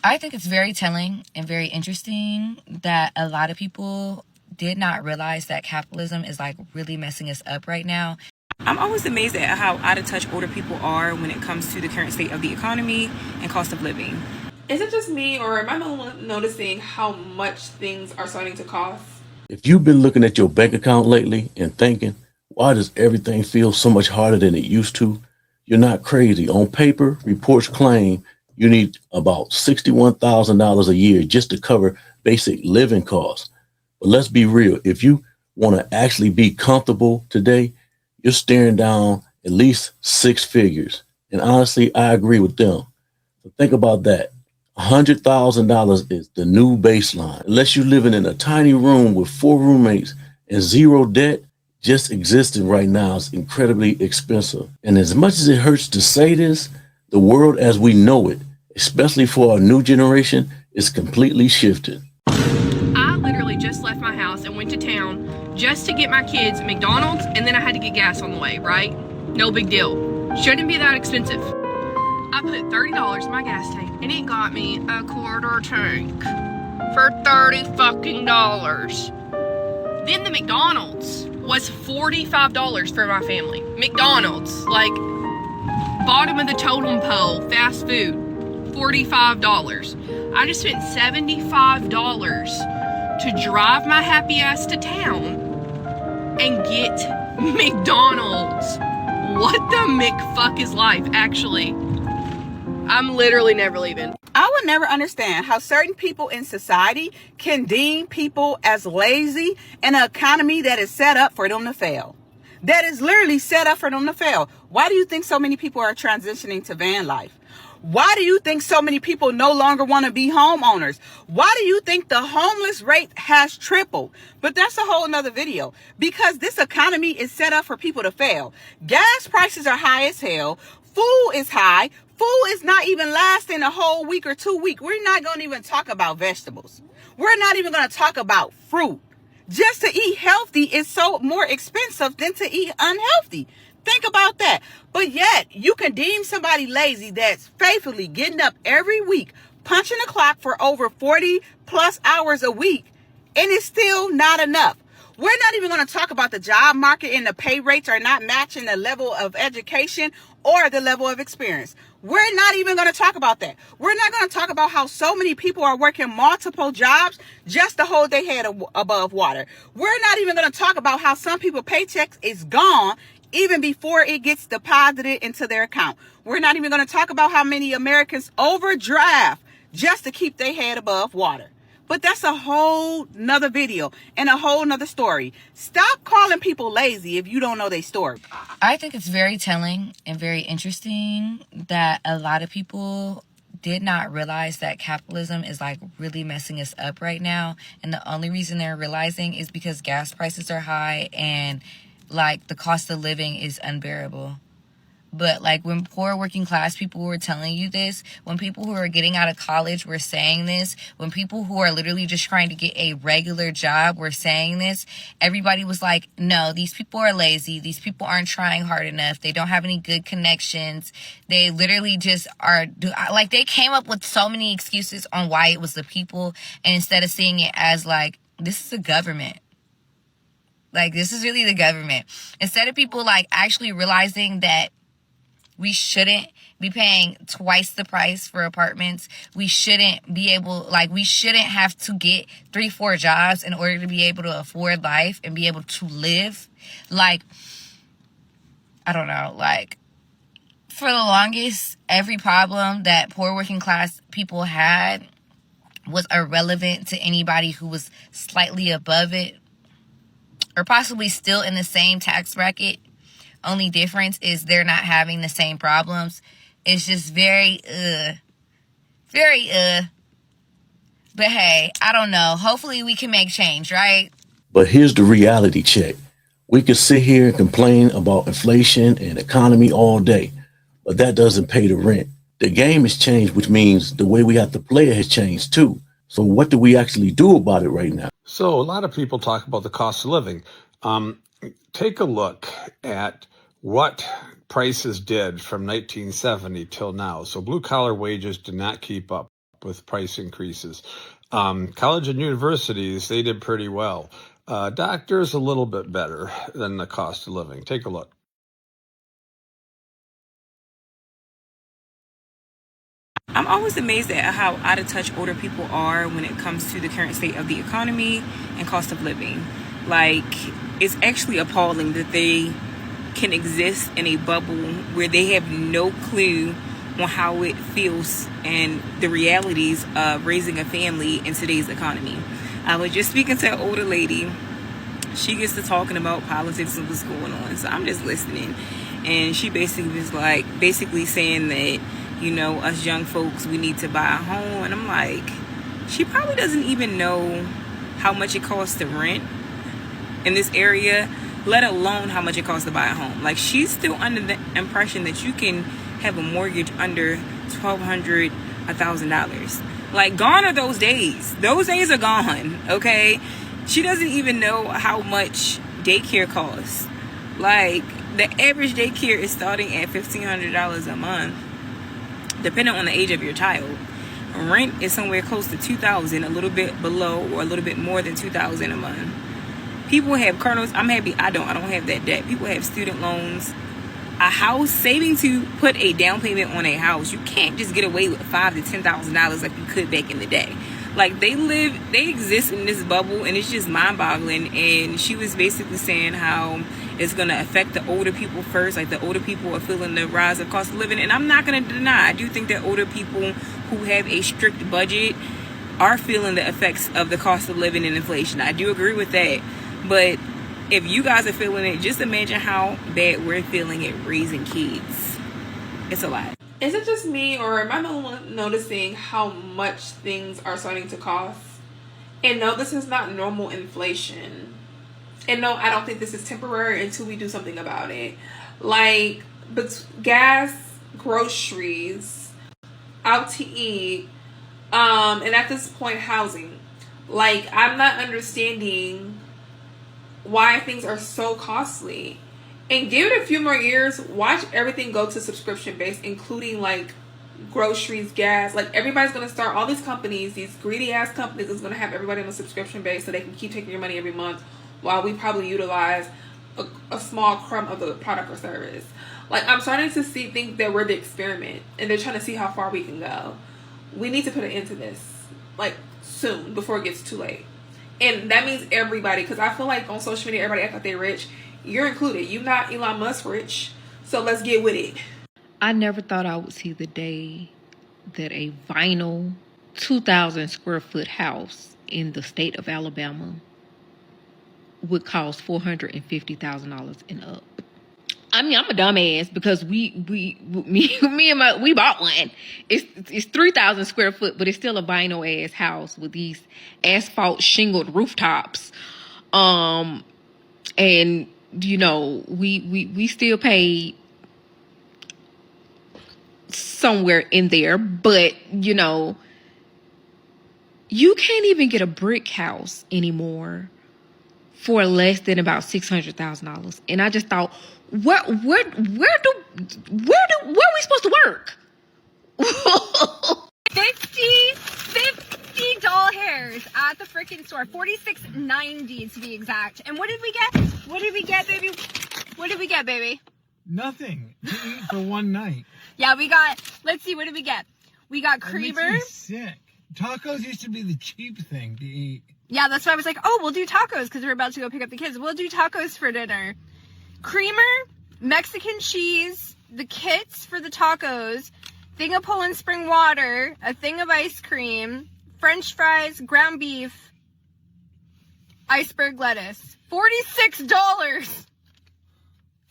I think it's very telling and very interesting that a lot of people did not realize that capitalism is like really messing us up right now. I'm always amazed at how out of touch older people are when it comes to the current state of the economy and cost of living. Is it just me, or am I the one noticing how much things are starting to cost? If you've been looking at your bank account lately and thinking, why does everything feel so much harder than it used to? You're not crazy. On paper, reports claim you need about $61,000 a year just to cover basic living costs. But let's be real. If you want to actually be comfortable today, you're staring down at least six figures. And honestly, I agree with them. So think about that. $100,000 is the new baseline. Unless you're living in a tiny room with 4 roommates and zero debt, just existing right now is incredibly expensive. And as much as it hurts to say this, the world as we know it, especially for our new generation, is completely shifted. I literally just left my house and went to town just to get my kids McDonald's, and then I had to get gas on the way, right? No big deal. Shouldn't be that expensive. I put $30 in my gas tank, and it got me a quarter tank for $30 fucking dollars. Then the McDonald's was $45 for my family. McDonald's, like bottom of the totem pole, fast food, $45. I just spent $75 to drive my happy ass to town and get McDonald's. What the McFuck is life, actually? I'm literally never leaving. I would never understand how certain people in society can deem people as lazy in an economy that is set up for them to fail. That is literally set up for them to fail. Why do you think so many people are transitioning to van life? Why do you think so many people no longer want to be homeowners? Why do you think the homeless rate has tripled? But that's a whole nother video, because this economy is set up for people to fail. Gas prices are high as hell. Food is high. Food is not even lasting a whole week or 2 weeks. We're not going to even talk about vegetables. We're not even going to talk about fruit. Just to eat healthy is so more expensive than to eat unhealthy. Think about that. But yet, you can deem somebody lazy that's faithfully getting up every week, punching the clock for over 40 plus hours a week, and it's still not enough. We're not even going to talk about the job market, and the pay rates are not matching the level of education or the level of experience. We're not even going to talk about that. We're not going to talk about how so many people are working multiple jobs just to hold their head above water. We're not even going to talk about how some people paychecks is gone even before it gets deposited into their account. We're not even going to talk about how many Americans overdraft just to keep their head above water. But that's a whole nother video and a whole nother story. Stop calling people lazy if you don't know their story. I think it's very telling and very interesting that a lot of people did not realize that capitalism is like really messing us up right now. And the only reason they're realizing is because gas prices are high and like the cost of living is unbearable. But like when poor working class people were telling you this, when people who are getting out of college were saying this, when people who are literally just trying to get a regular job were saying this, everybody was like, no, these people are lazy. These people aren't trying hard enough. They don't have any good connections. They literally just are, like they came up with so many excuses on why it was the people. And instead of seeing it as like, this is the government. Like, this is really the government. Instead of people like actually realizing that we shouldn't be paying twice the price for apartments. We shouldn't be able, like, we shouldn't have to get 3-4 jobs in order to be able to afford life and be able to live. Like, I don't know, like, for the longest, every problem that poor working class people had was irrelevant to anybody who was slightly above it or possibly still in the same tax bracket. Only difference is they're not having the same problems. It's just very. But hey, I don't know. Hopefully we can make change, right? But here's the reality check. We could sit here and complain about inflation and economy all day, but that doesn't pay the rent. The game has changed, which means the way we have to play it has changed too. So what do we actually do about it right now? So a lot of people talk about the cost of living. Take a look at what prices did from 1970 till now. So blue collar wages did not keep up. with price increases. College and universities, they did pretty well. Doctors, a little bit better than the cost of living. Take a look. I'm always amazed at how out of touch older people are when it comes to the current state of the economy and cost of living. Like, it's actually appalling that they can exist in a bubble where they have no clue on how it feels and the realities of raising a family in today's economy. I was just speaking to an older lady. She gets to talking about politics and what's going on, so I'm just listening. And she basically was like, saying that, you know, us young folks, we need to buy a home. And I'm like, she probably doesn't even know how much it costs to rent in this area, let alone how much it costs to buy a home. Like, she's still under the impression that you can have a mortgage under $1,200, $1,000. Like, gone are those days. Those days are gone, okay? She doesn't even know how much daycare costs. Like, the average daycare is starting at $1,500 a month, depending on the age of your child. Rent is somewhere close to $2,000, a little bit below or a little bit more than $2,000 a month. People have kernels. I'm happy I don't have that debt. People have student loans. A house, saving to put a down payment on a house, you can't just get away with $5,000 to $10,000 like you could back in the day. Like, they exist in this bubble, and it's just mind-boggling. And she was basically saying how it's going to affect the older people first. Like, the older people are feeling the rise of cost of living. And I'm not going to deny, I do think that older people who have a strict budget are feeling the effects of the cost of living and inflation. I do agree with that. But if you guys are feeling it, just imagine how bad we're feeling it raising kids. It's a lot. Is it just me, or am I the one noticing how much things are starting to cost? And no, this is not normal inflation. And no, I don't think this is temporary until we do something about it. Like, but gas, groceries, out to eat, and at this point, housing. Like, I'm not understanding why things are so costly. And give it a few more years, watch everything go to subscription based, including like groceries, gas. Like, everybody's going to start, all these companies, these greedy ass companies is going to have everybody on a subscription base so they can keep taking your money every month while we probably utilize a small crumb of the product or service. Like, I'm starting to think that we're the experiment and they're trying to see how far we can go. We need to put an end to this, like, soon, before it gets too late. And that means everybody, because I feel like on social media everybody act like they're rich. You're included. You're not Elon Musk rich, so let's get with it. I never thought I would see the day that a vinyl 2,000 square foot house in the state of Alabama would cost $450,000 and up. I mean, I'm a dumbass because me and we bought one. It's 3,000 square foot, but it's still a vinyl ass house with these asphalt shingled rooftops. And you know, we still paid somewhere in there, but you know, you can't even get a brick house anymore for less than about $600,000. And I just thought, where are we supposed to work? 50 doll hairs at the freaking store, $46.90 to be exact. And what did we get? What did we get, baby? What did we get, baby? Nothing to eat for one night. Yeah, we got. Let's see, what did we get? We got creamer. That makes me sick. Tacos used to be the cheap thing to eat. Yeah, that's why I was like, oh, we'll do tacos because we're about to go pick up the kids. We'll do tacos for dinner. Creamer, Mexican cheese, the kits for the tacos, thing of Poland spring water, a thing of ice cream, French fries, ground beef, iceberg lettuce. $46.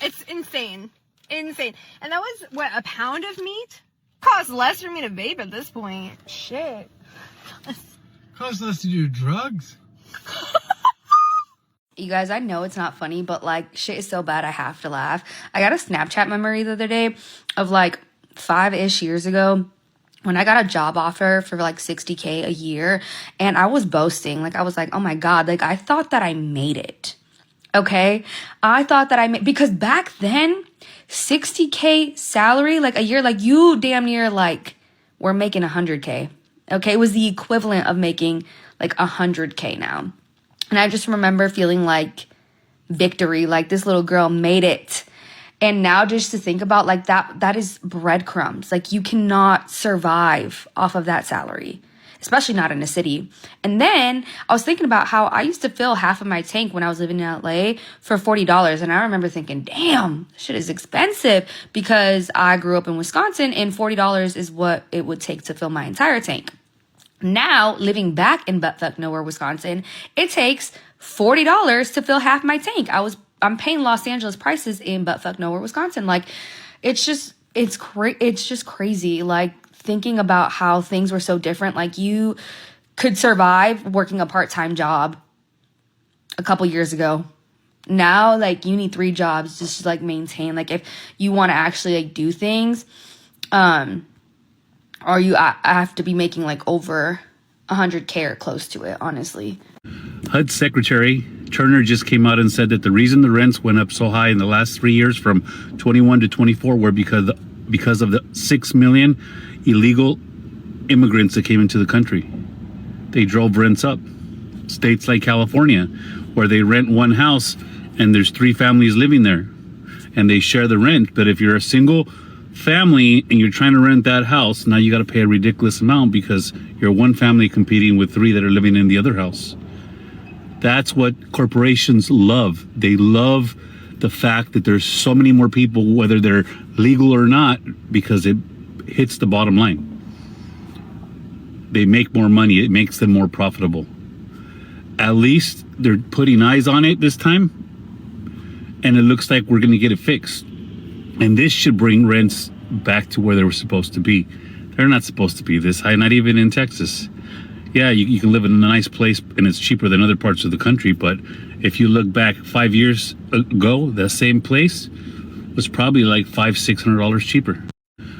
It's insane. Insane. And that was, what, a pound of meat? Costs less for me to vape at this point. Shit. Costs less to do drugs. You guys, I know it's not funny, but like, shit is so bad I have to laugh. I got a Snapchat memory the other day of like 5-ish years ago when I got a job offer for like $60K a year, and I was boasting. Like, I was like, oh my God, like I thought that I made it. Okay? I thought that I made, because back then, $60K salary, like a year, like you damn near like were making $100K. Okay, it was the equivalent of making like 100K now. And I just remember feeling like victory, like this little girl made it. And now just to think about like that is breadcrumbs. Like you cannot survive off of that salary, especially not in a city. And then I was thinking about how I used to fill half of my tank when I was living in LA for $40. And I remember thinking, damn, this shit is expensive, because I grew up in Wisconsin and $40 is what it would take to fill my entire tank. Now, living back in buttfuck nowhere, Wisconsin, it takes $40 to fill half my tank. I'm paying Los Angeles prices in buttfuck nowhere, Wisconsin. Like, it's just crazy. Like, thinking about how things were so different. Like, you could survive working a part-time job a couple years ago. Now, like, you need 3 jobs just to like maintain. Like, if you want to actually like do things, or I have to be making like over 100K or close to it, honestly. HUD Secretary Turner just came out and said that the reason the rents went up so high in the last 3 years from 21 to 24 were because of the 6 million illegal immigrants that came into the country. They drove rents up. States like California, where they rent one house and there's 3 families living there and they share the rent. But if you're a single family and you're trying to rent that house, now you got to pay a ridiculous amount because you're one family competing with 3 that are living in the other house. That's what corporations love. They love the fact that there's so many more people, whether they're legal or not, because it hits the bottom line. They make more money. It makes them more profitable. At least they're putting eyes on it this time, and it looks like we're going to get it fixed. And this should bring rents back to where they were supposed to be. They're not supposed to be this high, not even in Texas. Yeah, you can live in a nice place and it's cheaper than other parts of the country, but if you look back 5 years ago, the same place was probably like $500-600 cheaper.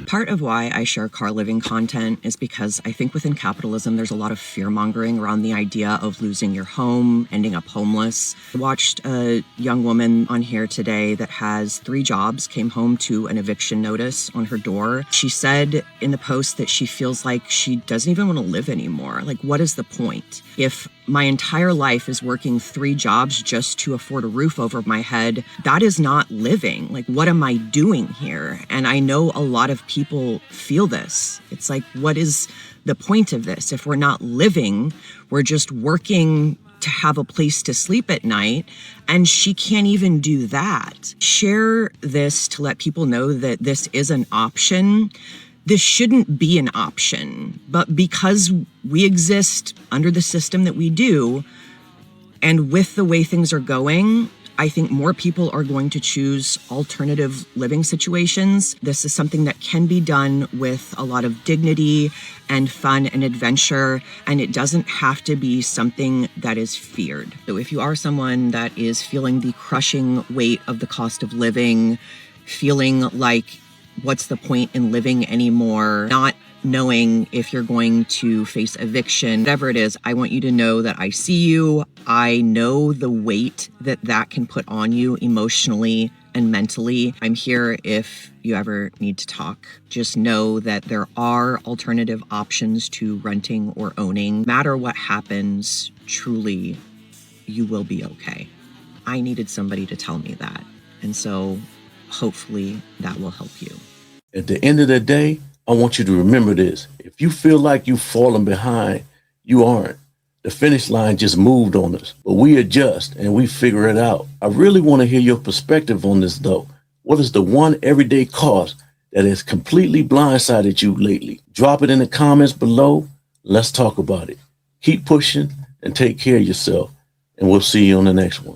Part of why I share car living content is because I think within capitalism, there's a lot of fear mongering around the idea of losing your home, ending up homeless. I watched a young woman on here today that has 3 jobs, came home to an eviction notice on her door. She said in the post that she feels like she doesn't even want to live anymore. Like, what is the point? If my entire life is working 3 jobs just to afford a roof over my head, that is not living. Like, what am I doing here? And I know a lot of people feel this. It's like, what is the point of this? If we're not living, we're just working to have a place to sleep at night, and she can't even do that. Share this to let people know that this is an option. This shouldn't be an option, but because we exist under the system that we do, and with the way things are going, I think more people are going to choose alternative living situations. This is something that can be done with a lot of dignity and fun and adventure, and it doesn't have to be something that is feared. So if you are someone that is feeling the crushing weight of the cost of living, feeling like what's the point in living anymore, not knowing if you're going to face eviction, whatever it is, I want you to know that I see you. I know the weight that that can put on you emotionally and mentally. I'm here if you ever need to talk. Just know that there are alternative options to renting or owning. No matter what happens, truly, you will be okay. I needed somebody to tell me that. And so hopefully that will help you. At the end of the day, I want you to remember this. If you feel like you've fallen behind, you aren't. The finish line just moved on us, but we adjust and we figure it out. I really want to hear your perspective on this though. What is the one everyday cost that has completely blindsided you lately? Drop it in the comments below. Let's talk about it. Keep pushing and take care of yourself, and we'll see you on the next one.